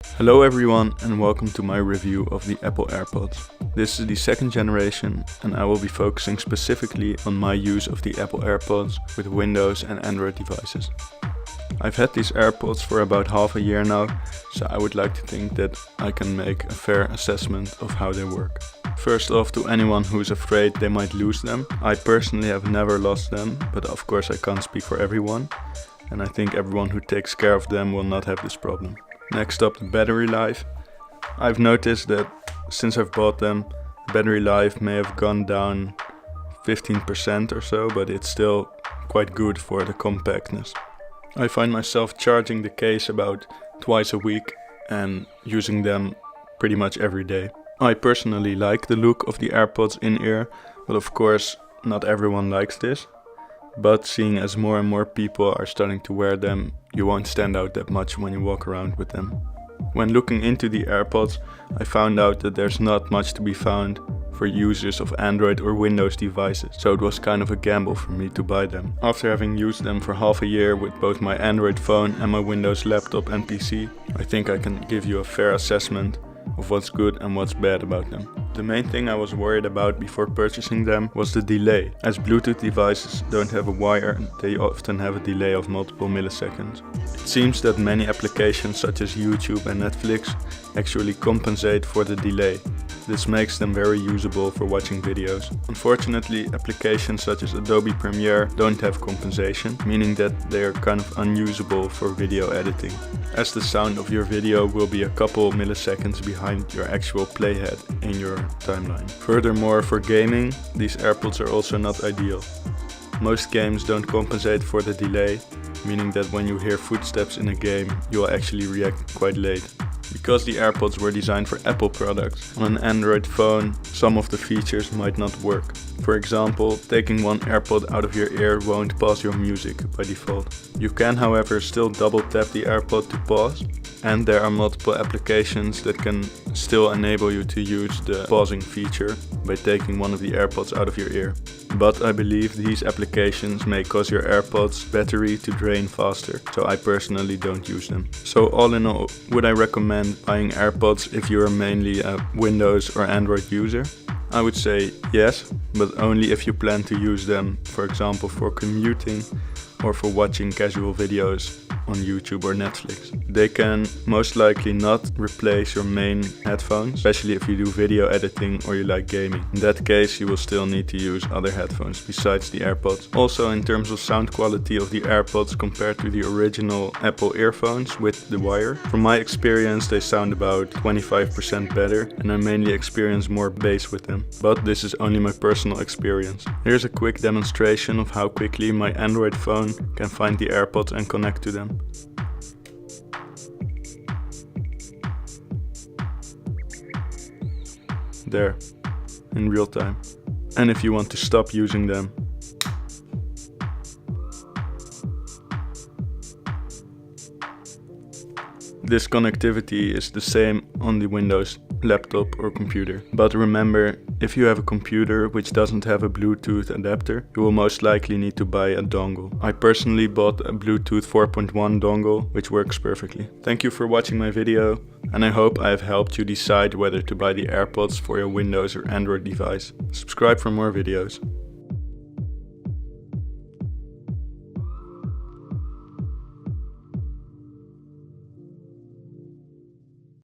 Hello everyone and welcome to my review of the Apple Airpods. This is the second generation and I will be focusing specifically on my use of the Apple Airpods with Windows and Android devices. I've had these AirPods for about half a year now, so I would like to think that I can make a fair assessment of how they work. First off, to anyone who is afraid they might lose them, I personally have never lost them, but of course I can't speak for everyone, and I think everyone who takes care of them will not have this problem. Next up, the battery life. I've noticed that since I've bought them, the battery life may have gone down 15% or so, but it's still quite good for the compactness. I find myself charging the case about twice a week and using them pretty much every day. I personally like the look of the AirPods in-ear, but of course not everyone likes this. But seeing as more and more people are starting to wear them, you won't stand out that much when you walk around with them. When looking into the AirPods, I found out that there's not much to be found for users of Android or Windows devices, so it was kind of a gamble for me to buy them. After having used them for half a year with both my Android phone and my Windows laptop and PC, I think I can give you a fair assessment of what's good and what's bad about them. The main thing I was worried about before purchasing them was the delay. As Bluetooth devices don't have a wire, they often have a delay of multiple milliseconds. It seems that many applications such as YouTube and Netflix actually compensate for the delay. This makes them very usable for watching videos. Unfortunately, applications such as Adobe Premiere don't have compensation, meaning that they are kind of unusable for video editing, as the sound of your video will be a couple milliseconds behind your actual playhead in your timeline. Furthermore, for gaming, these AirPods are also not ideal. Most games don't compensate for the delay, meaning that when you hear footsteps in a game, you will actually react quite late. Because the AirPods were designed for Apple products, on an Android phone some of the features might not work. For example, taking one AirPod out of your ear won't pause your music by default. You can, however, still double tap the AirPod to pause, and there are multiple applications that can still enable you to use the pausing feature by taking one of the AirPods out of your ear. But I believe these applications may cause your AirPods battery to drain faster, so I personally don't use them. So all in all, would I recommend buying AirPods if you are mainly a Windows or Android user? I would say yes, but only if you plan to use them, for example for commuting or for watching casual videos on YouTube or Netflix. They can most likely not replace your main headphones, especially if you do video editing or you like gaming. In that case, you will still need to use other headphones besides the AirPods. Also, in terms of sound quality of the AirPods compared to the original Apple earphones with the wire, from my experience they sound about 25% better, and I mainly experience more bass with them. But this is only my personal experience. Here's a quick demonstration of how quickly my Android phone can find the AirPods and connect to them. There, in real time. And if you want to stop using them, this connectivity is the same on the Windows laptop or computer. But remember, if you have a computer which doesn't have a Bluetooth adapter, you will most likely need to buy a dongle. I personally bought a Bluetooth 4.1 dongle, which works perfectly. Thank you for watching my video, and I hope I have helped you decide whether to buy the AirPods for your Windows or Android device. Subscribe for more videos.